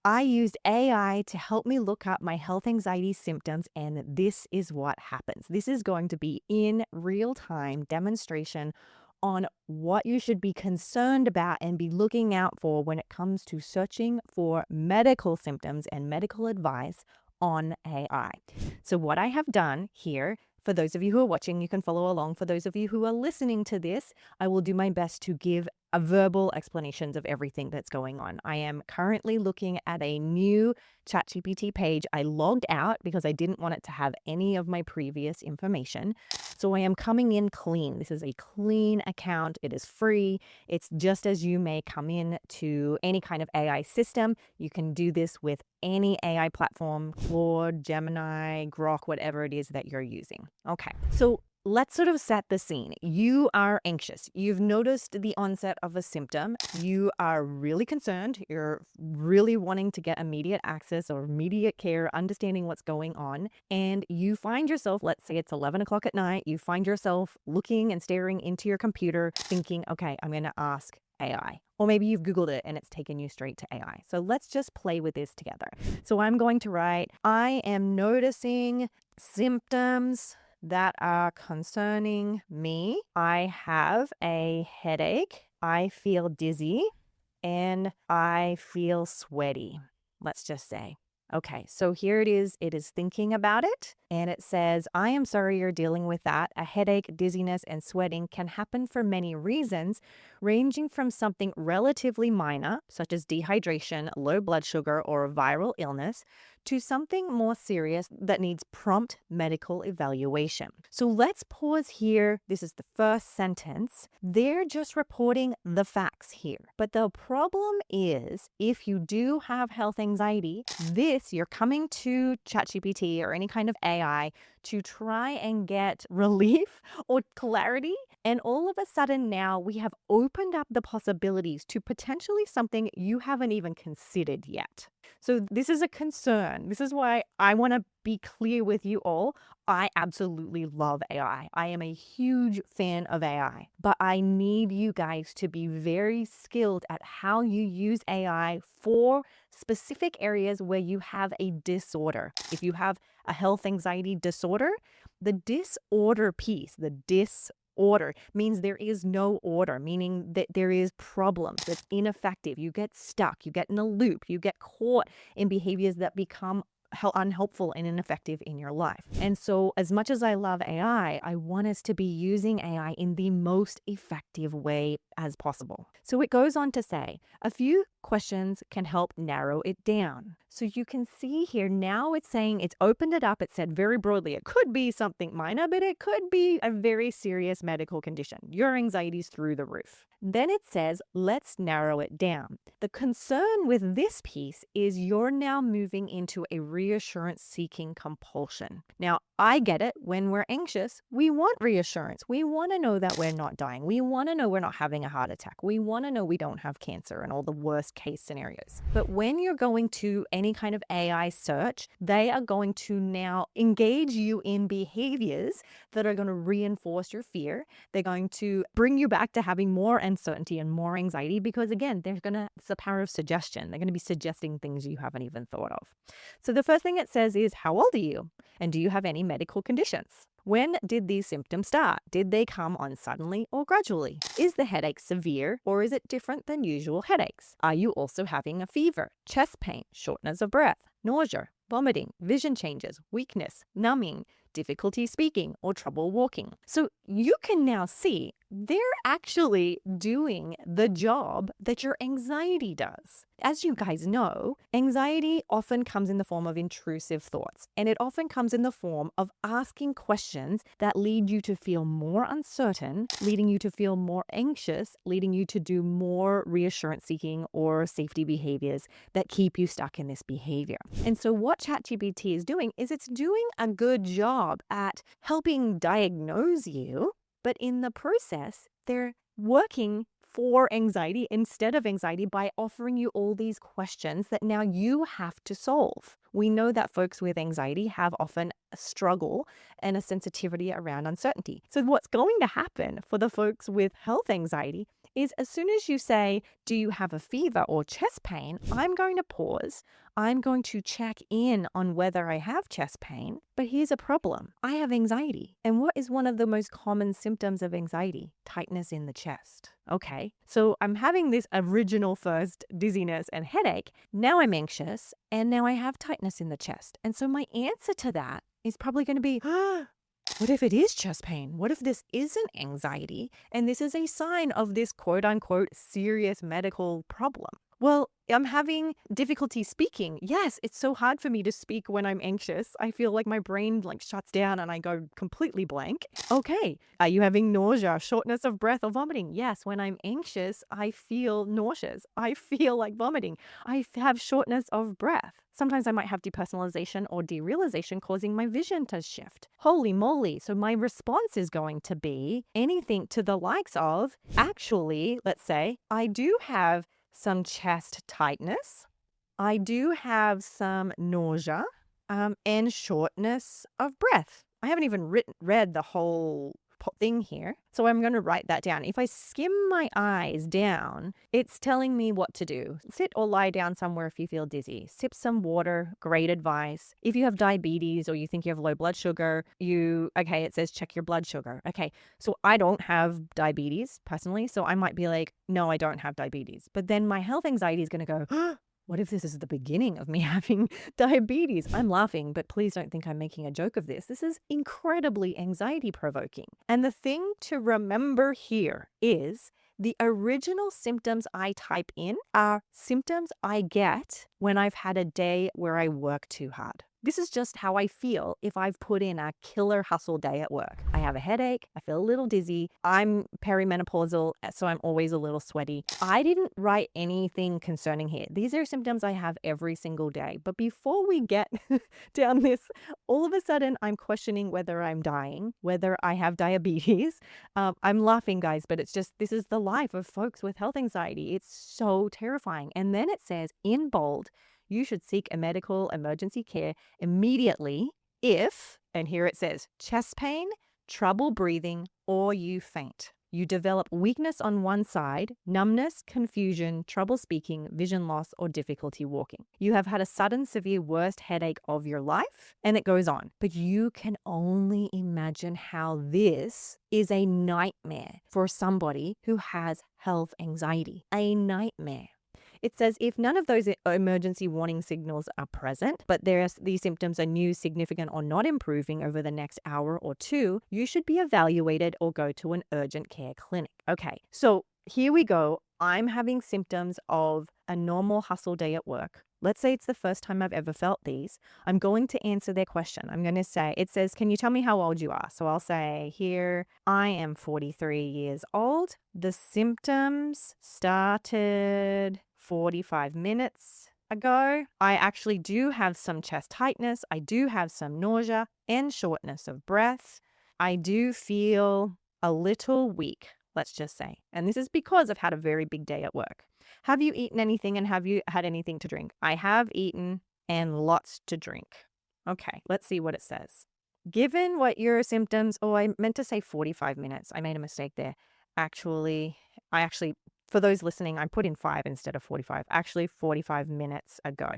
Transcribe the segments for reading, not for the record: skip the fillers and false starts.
I used AI to help me look up my health anxiety symptoms, and this is what happens. This is going to be in real time demonstration on what you should be concerned about and be looking out for when it comes to searching for medical symptoms and medical advice on AI. So, what I have done here, for those of you who are watching, you can follow along. For those of you who are listening to this, I will do my best to give a verbal explanations of everything that's going on. I am currently looking at a new ChatGPT page. I logged out because I didn't want it to have any of my previous information. So I am coming in clean. This is a clean account. It is free. It's just as you may come in to any kind of AI system. You can do this with any AI platform, Claude, Gemini, Grok, whatever it is that you're using. Okay, so let's sort of set the scene. You are anxious. You've noticed the onset of a symptom. You are really concerned. You're really wanting to get immediate access or immediate care, understanding what's going on. And you find yourself, let's say it's 11 o'clock at night, you find yourself looking and staring into your computer thinking, okay, I'm going to ask AI. Or maybe you've Googled it and it's taken you straight to AI. So let's just play with this together. So I'm going to write, I am noticing symptoms that are concerning me. I have a headache. I feel dizzy and I feel sweaty. Let's just say. Okay, so here it is. It is thinking about it. And it says, I am sorry you're dealing with that. A headache, dizziness, and sweating can happen for many reasons, ranging from something relatively minor, such as dehydration, low blood sugar, or a viral illness, to something more serious that needs prompt medical evaluation. So let's pause here. This is the first sentence. They're just reporting the facts here. But the problem is, if you do have health anxiety, you're coming to ChatGPT or any kind of AI to try and get relief or clarity. And all of a sudden now we have opened up the possibilities to potentially something you haven't even considered yet. So this is a concern. This is why I want to be clear with you all. I absolutely love AI. I am a huge fan of AI, but I need you guys to be very skilled at how you use AI for specific areas where you have a disorder. If you have a health anxiety disorder, the disorder piece, the disorder means there is no order, meaning that there is problems, that's ineffective. You get stuck, you get in a loop, you get caught in behaviors that become unhelpful and ineffective in your life. And so as much as I love AI, I want us to be using AI in the most effective way as possible. So it goes on to say, a few questions can help narrow it down. So you can see here now it's saying it's opened it up. It said very broadly, it could be something minor, but it could be a very serious medical condition. Your anxiety's through the roof. Then it says, let's narrow it down. The concern with this piece is you're now moving into a reassurance seeking compulsion. Now, I get it. When we're anxious, we want reassurance. We want to know that we're not dying. We want to know we're not having a heart attack. We want to know we don't have cancer and all the worst case scenarios. But when you're going to any kind of AI search, they are going to now engage you in behaviors that are going to reinforce your fear. They're going to bring you back to having more uncertainty and more anxiety because, again, it's the power of suggestion. They're going to be suggesting things you haven't even thought of. So the first thing it says is, how old are you? And do you have any medical conditions? When did these symptoms start? Did they come on suddenly or gradually? Is the headache severe or is it different than usual headaches? Are you also having a fever, chest pain, shortness of breath, nausea, vomiting, vision changes, weakness, numbing, difficulty speaking, or trouble walking? So you can now see they're actually doing the job that your anxiety does. As you guys know, anxiety often comes in the form of intrusive thoughts, and it often comes in the form of asking questions that lead you to feel more uncertain, leading you to feel more anxious, leading you to do more reassurance seeking or safety behaviors that keep you stuck in this behavior. And so what ChatGPT is doing is it's doing a good job at helping diagnose you, but in the process, they're working for anxiety instead of anxiety by offering you all these questions that now you have to solve. We know that folks with anxiety have often a struggle and a sensitivity around uncertainty. So what's going to happen for the folks with health anxiety is as soon as you say, do you have a fever or chest pain? I'm going to pause. I'm going to check in on whether I have chest pain. But here's a problem. I have anxiety. And what is one of the most common symptoms of anxiety? Tightness in the chest. Okay, so I'm having this original first dizziness and headache. Now I'm anxious and now I have tightness in the chest. And so my answer to that is probably going to be, what if it is chest pain? What if this isn't anxiety and this is a sign of this quote unquote serious medical problem? Well, I'm having difficulty speaking. Yes, it's so hard for me to speak when I'm anxious. I feel like my brain shuts down and I go completely blank. Okay, are you having nausea, shortness of breath, or vomiting? Yes, when I'm anxious, I feel nauseous. I feel like vomiting. I have shortness of breath. Sometimes I might have depersonalization or derealization causing my vision to shift. Holy moly. So my response is going to be anything to the likes of, actually, let's say, I do have some chest tightness. I do have some nausea and shortness of breath. I haven't even read the whole thing here. So I'm going to write that down. If I skim my eyes down, it's telling me what to do. Sit or lie down somewhere if you feel dizzy. Sip some water, great advice. If you have diabetes or you think you have low blood sugar, it says check your blood sugar. Okay, so I don't have diabetes personally, so I might be like, no, I don't have diabetes. But then my health anxiety is going to go, what if this is the beginning of me having diabetes? I'm laughing, but please don't think I'm making a joke of this. This is incredibly anxiety provoking. And the thing to remember here is the original symptoms I type in are symptoms I get when I've had a day where I work too hard. This is just how I feel if I've put in a killer hustle day at work. I have a headache, I feel a little dizzy, I'm perimenopausal, so I'm always a little sweaty. I didn't write anything concerning here. These are symptoms I have every single day. But before we get down this, all of a sudden I'm questioning whether I'm dying, whether I have diabetes. I'm laughing, guys, but it's just, this is the life of folks with health anxiety. It's so terrifying. And then it says in bold, you should seek a medical emergency care immediately if, and here it says, chest pain, trouble breathing, or you faint. You develop weakness on one side, numbness, confusion, trouble speaking, vision loss, or difficulty walking. You have had a sudden severe worst headache of your life, and it goes on. But you can only imagine how this is a nightmare for somebody who has health anxiety. A nightmare. It says if none of those emergency warning signals are present, but these symptoms are new, significant, or not improving over the next hour or two, you should be evaluated or go to an urgent care clinic. Okay, so here we go. I'm having symptoms of a normal hustle day at work. Let's say it's the first time I've ever felt these. I'm going to answer their question. I'm going to say, it says, can you tell me how old you are? So I'll say here, I am 43 years old. The symptoms started 45 minutes ago. I actually do have some chest tightness. I do have some nausea and shortness of breath. I do feel a little weak, let's just say. And this is because I've had a very big day at work. Have you eaten anything and have you had anything to drink? I have eaten and lots to drink. Okay, let's see what it says. Given what your symptoms, I meant to say 45 minutes. I made a mistake there. For those listening, I put in 5 instead of 45. Actually, 45 minutes ago.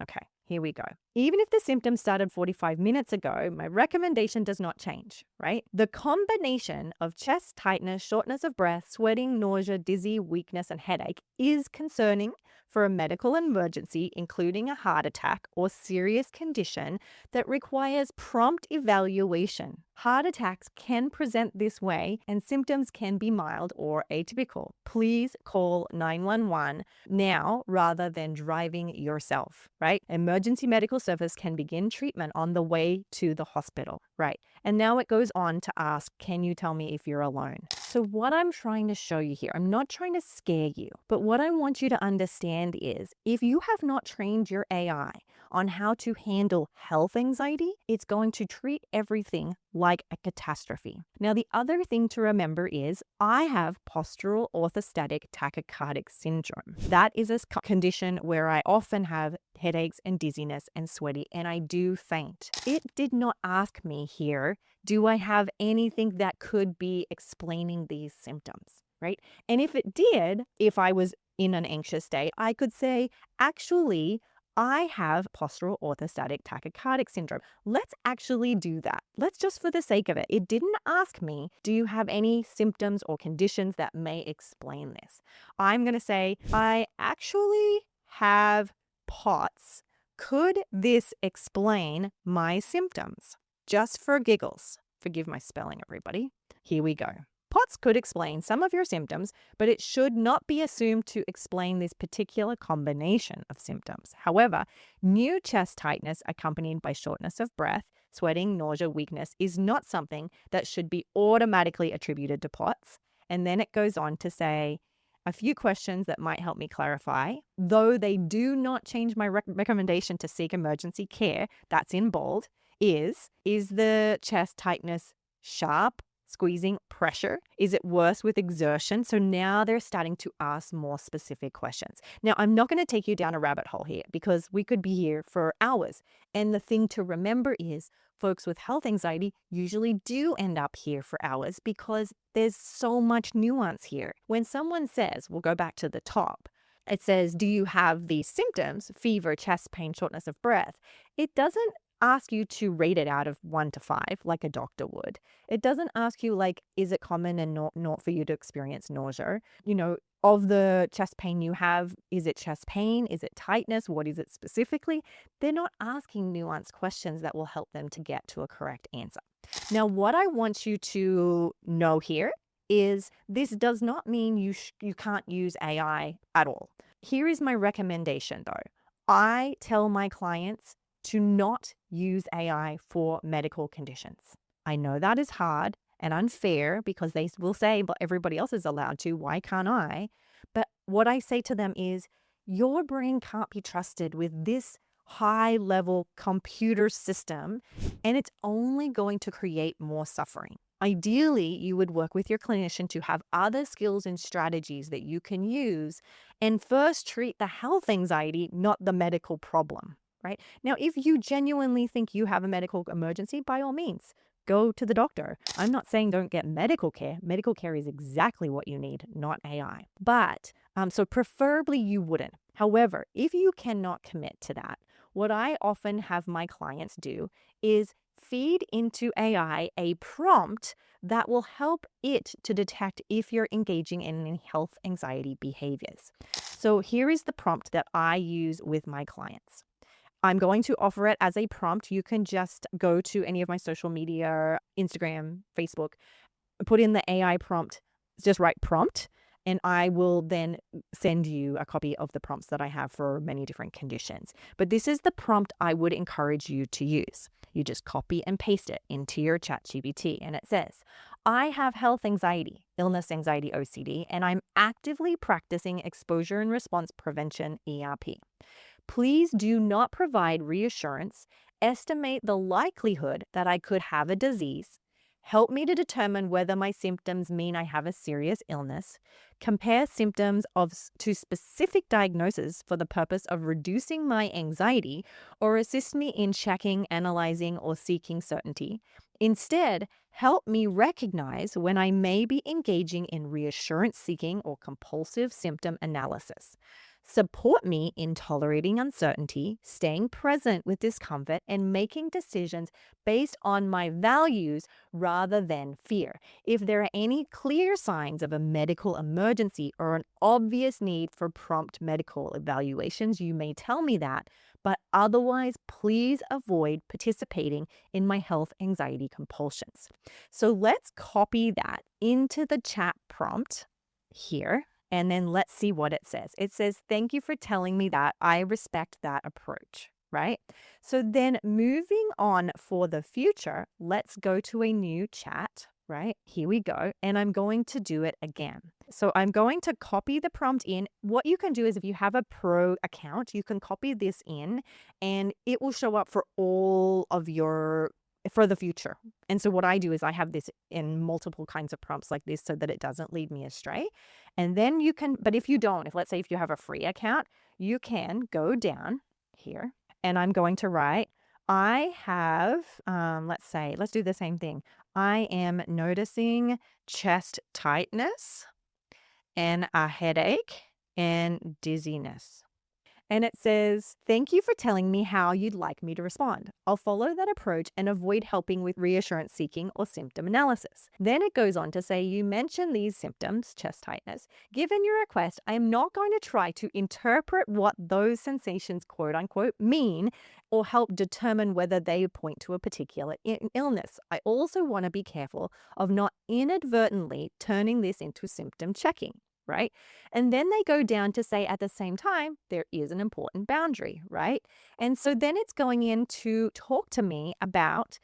Okay, here we go. Even if the symptoms started 45 minutes ago, my recommendation does not change, right? The combination of chest tightness, shortness of breath, sweating, nausea, dizzy, weakness, and headache is concerning for a medical emergency, including a heart attack or serious condition that requires prompt evaluation. Heart attacks can present this way and symptoms can be mild or atypical. Please call 911 now rather than driving yourself, right? Emergency medical service can begin treatment on the way to the hospital, right? And now it goes on to ask, can you tell me if you're alone? So what I'm trying to show you here, I'm not trying to scare you, but what I want you to understand is if you have not trained your AI on how to handle health anxiety, it's going to treat everything like a catastrophe. Now, the other thing to remember is I have postural orthostatic tachycardic syndrome. That is a condition where I often have headaches and dizziness and sweaty, and I do faint. It did not ask me here, do I have anything that could be explaining these symptoms? right? And if it did, if I was in an anxious state, I could say, actually, I have postural orthostatic tachycardic syndrome. Let's actually do that. Let's just for the sake of it. It didn't ask me, do you have any symptoms or conditions that may explain this? I'm going to say, I actually have POTS. Could this explain my symptoms? Just for giggles. Forgive my spelling, everybody. Here we go. POTS could explain some of your symptoms, but it should not be assumed to explain this particular combination of symptoms. However, new chest tightness accompanied by shortness of breath, sweating, nausea, weakness is not something that should be automatically attributed to POTS. And then it goes on to say, a few questions that might help me clarify, though they do not change my recommendation to seek emergency care, that's in bold, is the chest tightness sharp, squeezing, pressure? Is it worse with exertion? So now they're starting to ask more specific questions. Now, I'm not going to take you down a rabbit hole here because we could be here for hours. And the thing to remember is folks with health anxiety usually do end up here for hours because there's so much nuance here. When someone says, we'll go back to the top, it says, do you have these symptoms, fever, chest pain, shortness of breath? It doesn't ask you to rate it out of 1 to 5 like a doctor would. It doesn't ask you like, is it common and not for you to experience nausea? Of the chest pain you have, is it chest pain? Is it tightness? What is it specifically? They're not asking nuanced questions that will help them to get to a correct answer. Now, what I want you to know here is this does not mean you can't use AI at all. Here is my recommendation though. I tell my clients to not use AI for medical conditions. I know that is hard and unfair because they will say, but everybody else is allowed to. Why can't I? But what I say to them is, your brain can't be trusted with this high level computer system, and it's only going to create more suffering. Ideally, you would work with your clinician to have other skills and strategies that you can use and first treat the health anxiety, not the medical problem. Right? Now, if you genuinely think you have a medical emergency, by all means, go to the doctor. I'm not saying don't get medical care. Medical care is exactly what you need, not AI. But, so preferably you wouldn't. However, if you cannot commit to that, what I often have my clients do is feed into AI a prompt that will help it to detect if you're engaging in any health anxiety behaviors. So here is the prompt that I use with my clients. I'm going to offer it as a prompt. You can just go to any of my social media, Instagram, Facebook, put in the AI prompt, just write prompt, and I will then send you a copy of the prompts that I have for many different conditions. But this is the prompt I would encourage you to use. You just copy and paste it into your ChatGPT, and it says, I have health anxiety, illness anxiety OCD, and I'm actively practicing exposure and response prevention ERP. Please do not provide reassurance, estimate the likelihood that I could have a disease, help me to determine whether my symptoms mean I have a serious illness, compare symptoms to specific diagnoses for the purpose of reducing my anxiety, or assist me in checking, analyzing, or seeking certainty. Instead, help me recognize when I may be engaging in reassurance seeking or compulsive symptom analysis. Support me in tolerating uncertainty, staying present with discomfort, and making decisions based on my values rather than fear. If there are any clear signs of a medical emergency or an obvious need for prompt medical evaluations, you may tell me that, but otherwise, please avoid participating in my health anxiety compulsions. So let's copy that into the chat prompt here. And then let's see what it says. It says, thank you for telling me that. I respect that approach, right? So then moving on for the future, let's go to a new chat, right? Here we go. And I'm going to do it again. So I'm going to copy the prompt in. What you can do is if you have a pro account, you can copy this in and it will show up for all of your for the future. And so what I do is I have this in multiple kinds of prompts like this so that it doesn't lead me astray. And then you can, but if you don't, let's say if you have a free account, you can go down here and I'm going to write, I have, let's do the same thing. I am noticing chest tightness and a headache and dizziness. And it says, "Thank you for telling me how you'd like me to respond. I'll follow that approach and avoid helping with reassurance seeking or symptom analysis." Then it goes on to say, "You mentioned these symptoms, chest tightness. Given your request, I am not going to try to interpret what those sensations quote unquote mean or help determine whether they point to a particular illness. I also want to be careful of not inadvertently turning this into symptom checking." Right? And then they go down to say at the same time, there is an important boundary, right? And so then it's going in to talk to me about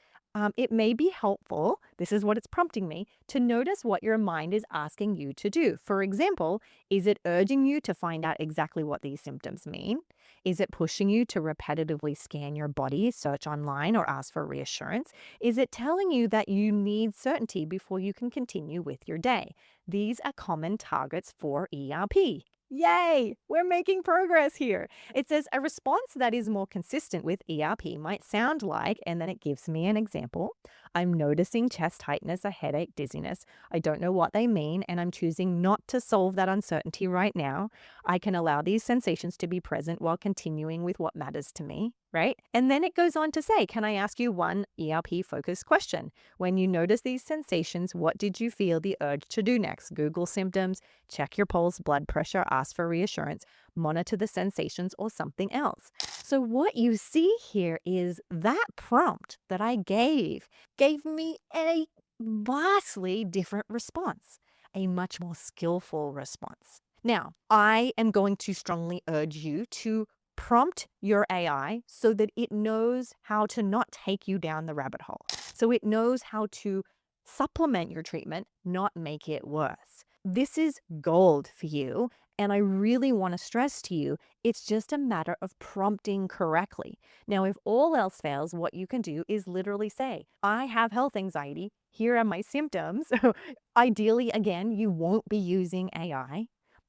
it may be helpful, this is what it's prompting me, to notice what your mind is asking you to do. For example, is it urging you to find out exactly what these symptoms mean? Is it pushing you to repetitively scan your body, search online, or ask for reassurance? Is it telling you that you need certainty before you can continue with your day? These are common targets for ERP. Yay! We're making progress here. It says a response that is more consistent with ERP might sound like, and then it gives me an example. I'm noticing chest tightness, a headache, dizziness. I don't know what they mean, and I'm choosing not to solve that uncertainty right now. I can allow these sensations to be present while continuing with what matters to me, right? And then it goes on to say, can I ask you one ERP-focused question? When you notice these sensations, what did you feel the urge to do next? Google symptoms, check your pulse, blood pressure, ask for reassurance, monitor the sensations, or something else. So what you see here is that prompt that I gave me a vastly different response, a much more skillful response. Now, I am going to strongly urge you to prompt your AI so that it knows how to not take you down the rabbit hole. So it knows how to supplement your treatment, not make it worse. This is gold for you. And I really want to stress to you, it's just a matter of prompting correctly. Now, if all else fails, what you can do is literally say, I have health anxiety. Here are my symptoms. Ideally, again, you won't be using AI.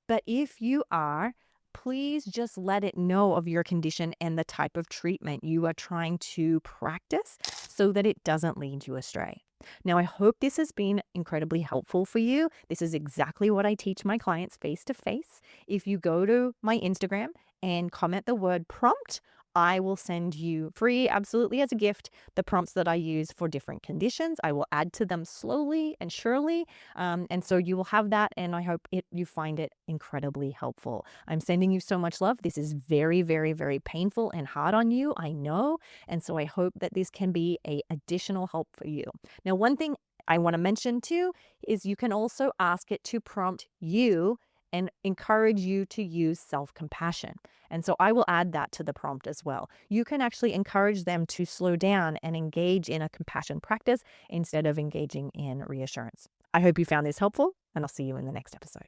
But if you are, please just let it know of your condition and the type of treatment you are trying to practice so that it doesn't lead you astray. Now, I hope this has been incredibly helpful for you. This is exactly what I teach my clients face to face. If you go to my Instagram and comment the word prompt, I will send you free, absolutely as a gift, the prompts that I use for different conditions. I will add to them slowly and surely. And so you will have that. And I hope you find it incredibly helpful. I'm sending you so much love. This is very, very, very painful and hard on you. I know. And so I hope that this can be a additional help for you. Now, one thing I want to mention too is you can also ask it to prompt you and encourage you to use self-compassion. And so I will add that to the prompt as well. You can actually encourage them to slow down and engage in a compassion practice instead of engaging in reassurance. I hope you found this helpful, and I'll see you in the next episode.